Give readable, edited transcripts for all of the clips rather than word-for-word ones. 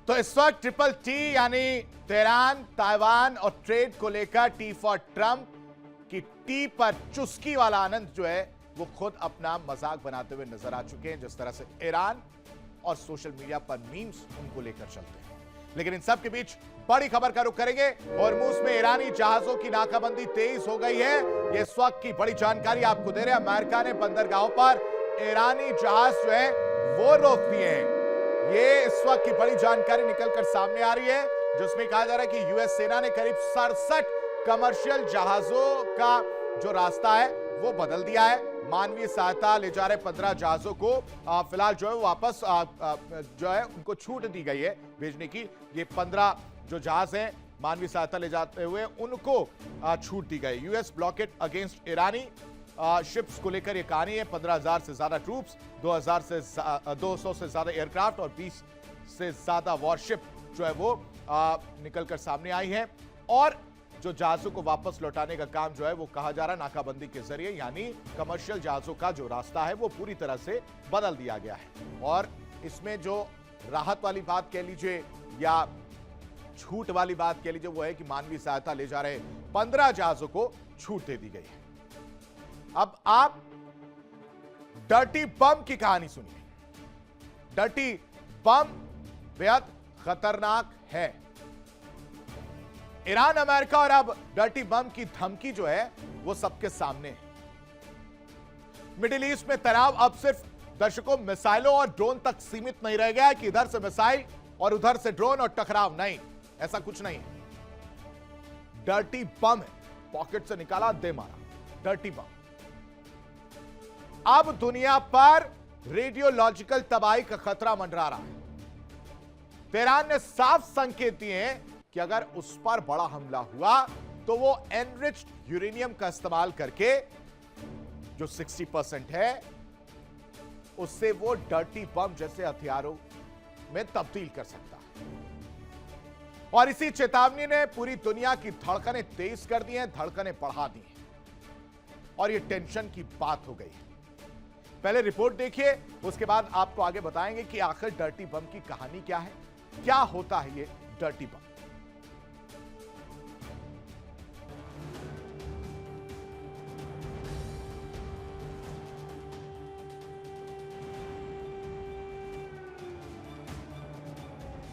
तो इस वक्त ट्रिपल टी यानी तेहरान, ताइवान और ट्रेड को लेकर टी फॉर ट्रंप की टी पर चुस्की वाला आनंद जो है वो खुद अपना मजाक बनाते हुए नजर आ चुके हैं। जिस तरह से ईरान और सोशल मीडिया पर मीम्स उनको लेकर चलते हैं। लेकिन इन सब के बीच बड़ी खबर का रुख करेंगे। हॉर्मुज में ईरानी जहाजों की नाकाबंदी तेज हो गई है। ये इस वक्त की बड़ी जानकारी आपको दे रहे हैं। अमेरिका ने बंदरगाहों पर ईरानी जहाज जो है वो रोक दिए हैं। ये इस वक्त की बड़ी जानकारी निकलकर सामने आ रही है, जिसमें कहा जा रहा है कि यूएस सेना ने करीब 67 कमर्शियल जहाजों का जो रास्ता है वो बदल दिया है। मानवीय सहायता ले जा रहे 15 जहाजों को फिलहाल जो है वापस जो है उनको छूट दी गई है भेजने की। ये 15 जो जहाज हैं मानवीय सहायता ले जाते हुए उनको छूट दी गई। यूएस ब्लॉकेड अगेंस्ट ईरानी शिप्स को लेकर यह कहानी है। 15,000 से ज्यादा ट्रूप्स, 200 से ज्यादा एयरक्राफ्ट और 20 से ज्यादा वॉरशिप जो है वो निकलकर सामने आई है। और जो जहाजों को वापस लौटाने का काम जो है वो कहा जा रहा है नाकाबंदी के जरिए, यानी कमर्शियल जहाजों का जो रास्ता है वो पूरी तरह से बदल दिया गया है। और इसमें जो राहत वाली बात कह लीजिए या छूट वाली बात कह लीजिए वो है कि मानवीय सहायता ले जा रहे 15 जहाजों को छूट दे दी गई है। अब आप डर्टी बम की कहानी सुनिए। डर्टी बम बेहद खतरनाक है। ईरान, अमेरिका और अब डर्टी बम की धमकी जो है वो सबके सामने है। मिडिल ईस्ट में तनाव अब सिर्फ दर्शकों मिसाइलों और ड्रोन तक सीमित नहीं रह गया है कि इधर से मिसाइल और उधर से ड्रोन और टकराव। नहीं, ऐसा कुछ नहीं है। डर्टी बम है, पॉकेट से निकाला दे मारा, डर्टी बम। अब दुनिया पर रेडियोलॉजिकल तबाही का खतरा मंडरा रहा है। तेहरान ने साफ संकेत दिए हैं कि अगर उस पर बड़ा हमला हुआ तो वो एनरिच्ड यूरेनियम का इस्तेमाल करके जो 60% है उससे वो डर्टी बम जैसे हथियारों में तब्दील कर सकता है। और इसी चेतावनी ने पूरी दुनिया की धड़कनें तेज कर दी हैं, धड़कनें बढ़ा दी हैं और ये टेंशन की बात हो गई है। पहले रिपोर्ट देखिए, उसके बाद आपको आगे बताएंगे कि आखिर डर्टी बम की कहानी क्या है, क्या होता है ये डर्टी बम।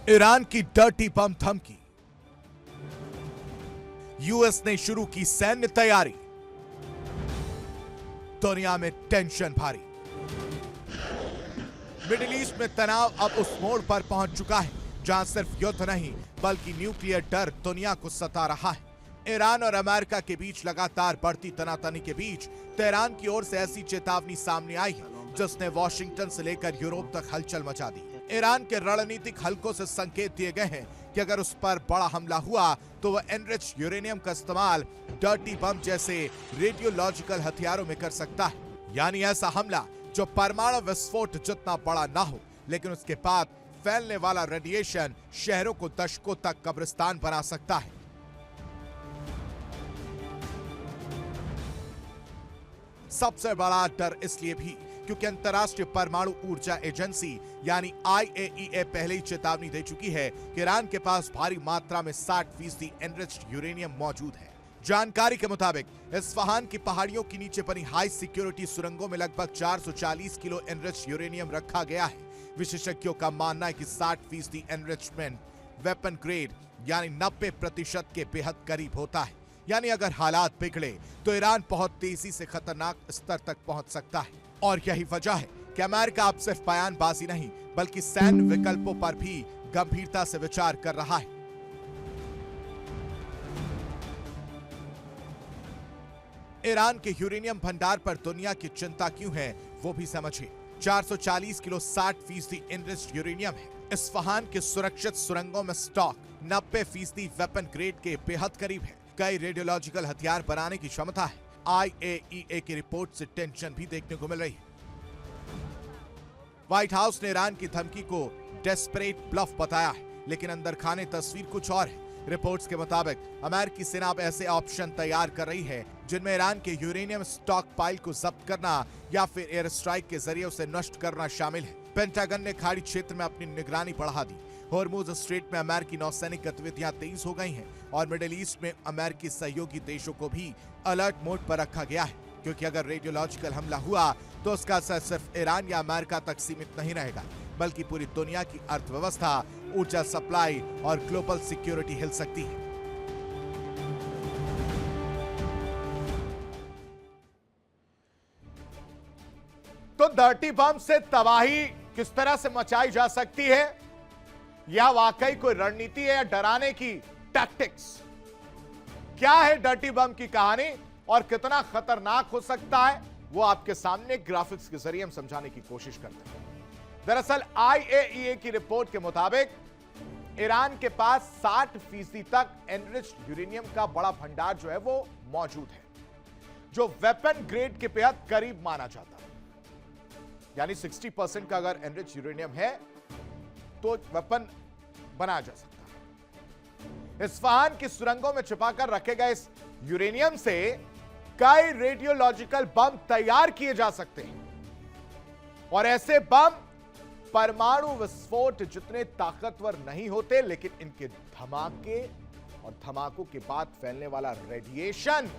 ईरान की डर्टी बम धमकी। यूएस ने शुरू की सैन्य तैयारी। दुनिया में टेंशन भारी। मिडिल ईस्ट में तनाव अब उस मोड़ पर पहुंच चुका है जहां सिर्फ युद्ध नहीं बल्कि न्यूक्लियर डर दुनिया को सता रहा है। ईरान और अमेरिका के बीच लगातार बढ़ती तनातनी के बीच तेहरान की ओर से ऐसी चेतावनी सामने आई है जिसने वॉशिंगटन से लेकर यूरोप तक हलचल मचा दी। ईरान के रणनीतिक हलकों से संकेत दिए गए हैं कि अगर उस पर बड़ा हमला हुआ तो वह एनरिच्ड यूरेनियम का इस्तेमाल डर्टी बम जैसे रेडियोलॉजिकल हथियारों में कर सकता है। यानी ऐसा हमला जो परमाणु विस्फोट जितना बड़ा ना हो लेकिन उसके बाद फैलने वाला रेडिएशन शहरों को दशकों तक कब्रिस्तान बना सकता है। सबसे बड़ा डर इसलिए भी क्योंकि अंतर्राष्ट्रीय परमाणु ऊर्जा एजेंसी यानी IAEA पहले ही चेतावनी दे चुकी है कि ईरान के पास भारी मात्रा में 60% एनरिच्ड यूरेनियम मौजूद है। जानकारी के मुताबिक इस्फहान की पहाड़ियों के नीचे बनी हाई सिक्योरिटी सुरंगों में लगभग 440 किलो एनरिच्ड यूरेनियम रखा गया है। विशेषज्ञों का मानना है कि 60% एनरिचमेंट वेपन ग्रेड यानी 90% के बेहद करीब होता है। यानी अगर हालात बिगड़े तो ईरान बहुत तेजी से खतरनाक स्तर तक पहुंच सकता है। और यही वजह है कि अमेरिका अब सिर्फ बयानबाजी नहीं बल्कि सैन्य विकल्पों पर भी गंभीरता से विचार कर रहा है। ईरान के यूरेनियम भंडार पर दुनिया की चिंता क्यों है वो भी समझिए। 440 किलो 60% एनरिच्ड यूरेनियम है। इस्फहान के सुरक्षित सुरंगों में स्टॉक 90% वेपन ग्रेड के बेहद करीब है। कई रेडियोलॉजिकल हथियार बनाने की क्षमता है। IAEA की रिपोर्ट से टेंशन भी देखने को मिल रही है। व्हाइट हाउस ने ईरान की धमकी को डेस्परेट ब्लफ बताया है, लेकिन अंदर खाने तस्वीर कुछ और है। रिपोर्ट्स के मुताबिक अमेरिकी सेना अब ऐसे ऑप्शन तैयार कर रही है जिनमें ईरान के यूरेनियम स्टॉक पाइल को जब्त करना या फिर एयर स्ट्राइक के जरिए उसे नष्ट करना शामिल है। पेंटागन ने खाड़ी क्षेत्र में अपनी निगरानी बढ़ा दी। हॉर्मुज स्ट्रेट में अमेरिकी नौसैनिक गतिविधियां तेज हो गई हैं और मिडिल ईस्ट में अमेरिकी सहयोगी देशों को भी अलर्ट मोड पर रखा गया है, क्योंकि अगर रेडियोलॉजिकल हमला हुआ तो उसका असर सिर्फ ईरान या अमेरिका तक सीमित नहीं रहेगा, बल्कि पूरी दुनिया की अर्थव्यवस्था, ऊर्जा सप्लाई और ग्लोबल सिक्योरिटी हिल सकती है। तो डर्टी बम से तबाही किस तरह से मचाई जा सकती है, यह वाकई कोई रणनीति है या डराने की टैक्टिक्स? क्या है डर्टी बम की कहानी और कितना खतरनाक हो सकता है, वो आपके सामने ग्राफिक्स के जरिए हम समझाने की कोशिश करते हैं। दरअसल IAEA की रिपोर्ट के मुताबिक ईरान के पास 60% तक एनरिच्ड यूरेनियम का बड़ा भंडार जो है वो मौजूद है, जो वेपन ग्रेड के बेहद करीब माना जाता है। यानी 60% का अगर एनरिच्ड यूरेनियम है तो वेपन बनाया जा सकता है। इस्फहान की सुरंगों में छिपाकर रखे गए इस यूरेनियम से कई रेडियोलॉजिकल बम तैयार किए जा सकते हैं और ऐसे बम परमाणु विस्फोट जितने ताकतवर नहीं होते, लेकिन इनके धमाके और धमाकों के बाद फैलने वाला रेडिएशन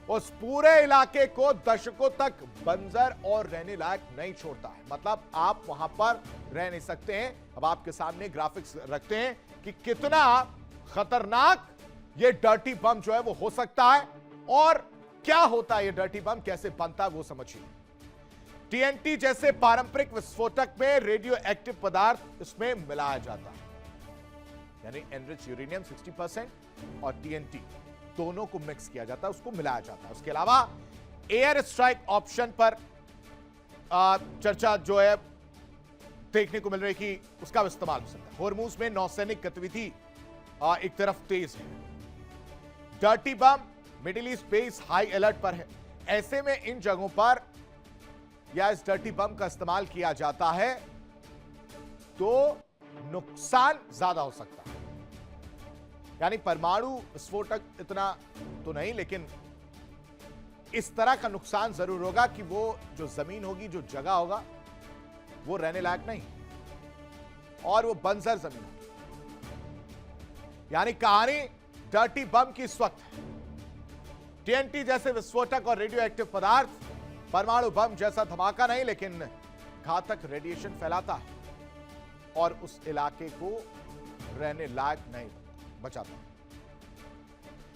उस पूरे इलाके को दशकों तक बंजर और रहने लायक नहीं छोड़ता है। मतलब आप वहां पर रह नहीं सकते हैं। अब आपके सामने ग्राफिक्स रखते हैं कि कितना खतरनाक ये डर्टी बम जो है वो हो सकता है और क्या होता है ये डर्टी बम, कैसे बनता है वो समझिए। TNT जैसे पारंपरिक विस्फोटक में रेडियो एक्टिव पदार्थ इसमें मिलाया जाता है, यानी एनरिच यूरेनियम 60% और TNT दोनों को मिक्स किया जाता है, उसको मिलाया जाता है। उसके अलावा एयर स्ट्राइक ऑप्शन पर चर्चा जो है देखने को मिल रही कि उसका इस्तेमाल हो सकता है। हॉर्मुज में नौसैनिक गतिविधि एक तरफ तेज है, dirty bomb Middle East base high alert पर है। ऐसे में इन जगहों पर या इस डर्टी बम का इस्तेमाल किया जाता है तो नुकसान ज्यादा हो सकता है। यानी परमाणु विस्फोटक इतना तो नहीं, लेकिन इस तरह का नुकसान जरूर होगा कि वो जो जमीन होगी, जो जगह होगा, वो रहने लायक नहीं और वो बंजर जमीन होगी। यानी कहानी डर्टी बम की इस वक्त है। TNT जैसे विस्फोटक और रेडियो एक्टिव पदार्थ परमाणु बम जैसा धमाका नहीं, लेकिन घातक रेडिएशन फैलाता है और उस इलाके को रहने लायक नहीं बचाता।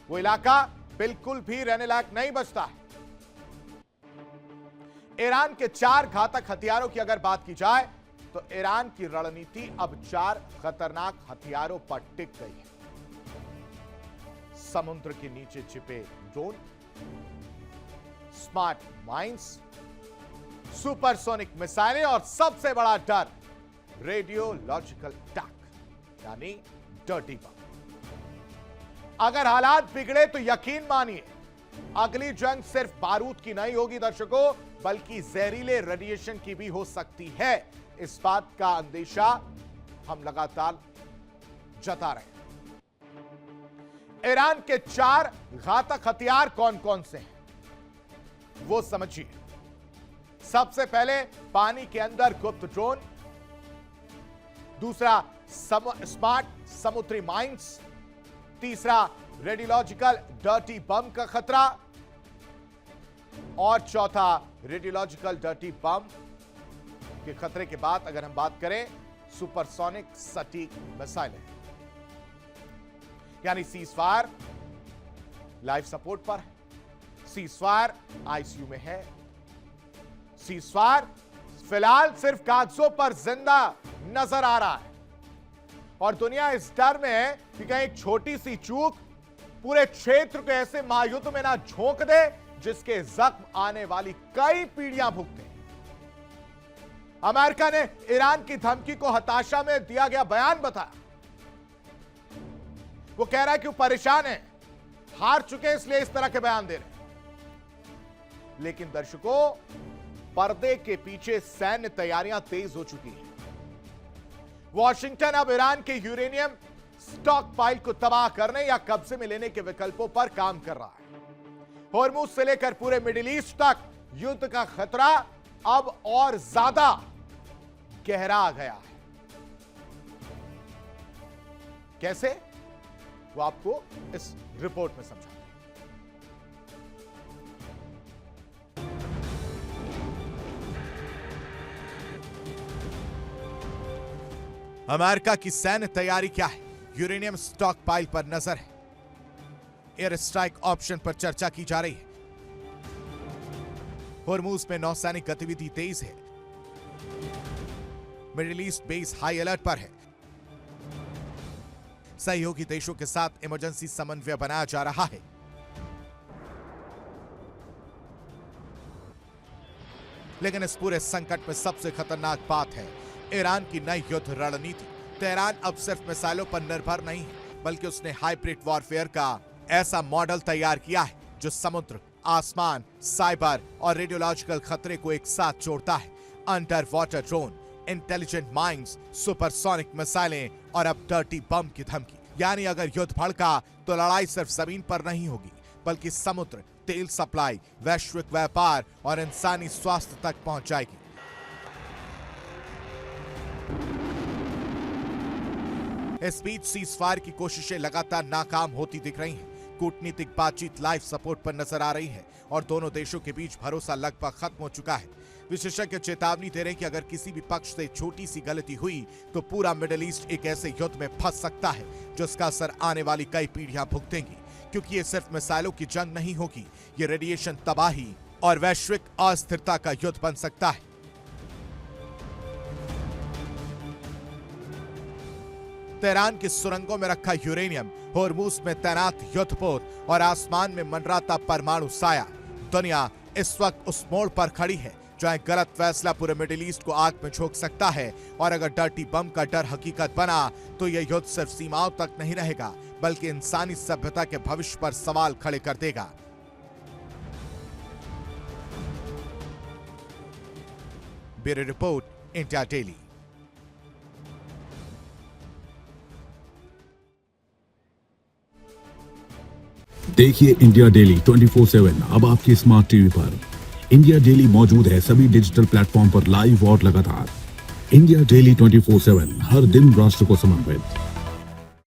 वो इलाका बिल्कुल भी रहने लायक नहीं बचता है। ईरान के 4 घातक हथियारों की अगर बात की जाए तो ईरान की रणनीति अब 4 खतरनाक हथियारों पर टिक गई है। समुद्र के नीचे छिपे ड्रोन, स्मार्ट माइंस, सुपरसोनिक मिसाइलें और सबसे बड़ा डर रेडियोलॉजिकल अटैक यानी डर्टी बम। अगर हालात बिगड़े तो यकीन मानिए अगली जंग सिर्फ बारूद की नहीं होगी दर्शकों, बल्कि जहरीले रेडिएशन की भी हो सकती है। इस बात का अंदेशा हम लगातार जता रहे हैं। ईरान के 4 घातक हथियार कौन कौन से हैं वो समझिए। सबसे पहले पानी के अंदर गुप्त ड्रोन, दूसरा स्मार्ट समुद्री माइंस, तीसरा रेडियोलॉजिकल डर्टी बम का खतरा और चौथा रेडियोलॉजिकल डर्टी बम के खतरे के बाद अगर हम बात करें सुपरसोनिक सटीक मिसाइलें। यानी सीजफायर लाइफ सपोर्ट पर है, सीजफायर आईसीयू में है, सीजफायर फिलहाल सिर्फ कागजों पर जिंदा नजर आ रहा है और दुनिया इस डर में है कि कहीं एक छोटी सी चूक पूरे क्षेत्र को ऐसे महायुद्ध में ना झोंक दे जिसके जख्म आने वाली कई पीढ़ियां भुगते। अमेरिका ने ईरान की धमकी को हताशा में दिया गया बयान बताया। वो कह रहा है कि वो परेशान है, हार चुके हैं, इसलिए इस तरह के बयान दे रहे हैं। लेकिन दर्शकों, पर्दे के पीछे सैन्य तैयारियां तेज हो चुकी हैं। वॉशिंगटन अब ईरान के यूरेनियम स्टॉक पाइल को तबाह करने या कब्जे में लेने के विकल्पों पर काम कर रहा है। हॉर्मुज से लेकर पूरे मिडिल ईस्ट तक युद्ध का खतरा अब और ज्यादा गहरा गया है। कैसे, वो आपको इस रिपोर्ट में समझा। अमेरिका की सैन्य तैयारी क्या है, यूरेनियम स्टॉक पाइल पर नजर है, एयर स्ट्राइक ऑप्शन पर चर्चा की जा रही है, होर्मुज में नौसैनिक गतिविधि तेज है, middle East base high alert पर है, सहयोगी देशों के साथ इमरजेंसी समन्वय बनाया जा रहा है। लेकिन इस पूरे संकट में सबसे खतरनाक बात है ईरान की नई युद्ध रणनीति। तेहरान अब सिर्फ मिसाइलों पर निर्भर नहीं है, बल्कि उसने हाइब्रिड वॉरफेयर का ऐसा मॉडल तैयार किया है जो समुद्र, आसमान, साइबर और रेडियोलॉजिकल खतरे को एक साथ जोड़ता है। Under water drone, intelligent mines, supersonic मिसाइलें और अब डर्टी बम की धमकी। यानी अगर युद्ध भड़का तो लड़ाई सिर्फ जमीन पर नहीं होगी, बल्कि समुद्र, तेल सप्लाई, वैश्विक व्यापार और इंसानी स्वास्थ्य तक पहुंच जाएगी। इस बीच सीजफायर की कोशिशें लगातार नाकाम होती दिख रही हैं। कूटनीतिक बातचीत लाइफ सपोर्ट पर नजर आ रही है और दोनों देशों के बीच भरोसा लगभग खत्म हो चुका है। विशेषज्ञ चेतावनी दे रहे हैं कि अगर किसी भी पक्ष से छोटी सी गलती हुई तो पूरा मिडिल ईस्ट एक ऐसे युद्ध में फंस सकता है जिसका असर आने वाली कई पीढ़ियां भुगतेंगी, क्योंकि ये सिर्फ मिसाइलों की जंग नहीं होगी, ये रेडिएशन तबाही और वैश्विक अस्थिरता का युद्ध बन सकता है। तेहरान की सुरंगों में रखा यूरेनियम, होर्मुज में तैनात युद्धपोत और आसमान में मंडराता परमाणु साया। दुनिया इस वक्त उस मोड़ पर खड़ी है जहां एक गलत फैसला पूरे मिडिल ईस्ट को आग में झोंक सकता है। और अगर डर्टी बम का डर हकीकत बना तो यह युद्ध सिर्फ सीमाओं तक नहीं रहेगा, बल्कि इंसानी सभ्यता के भविष्य पर सवाल खड़े कर देगा। Bureau report, India daily. देखिए इंडिया डेली 24/7 अब आपके स्मार्ट टीवी पर। इंडिया डेली मौजूद है सभी डिजिटल प्लेटफॉर्म पर लाइव और लगातार। इंडिया डेली 24/7 हर दिन राष्ट्र को समर्पित।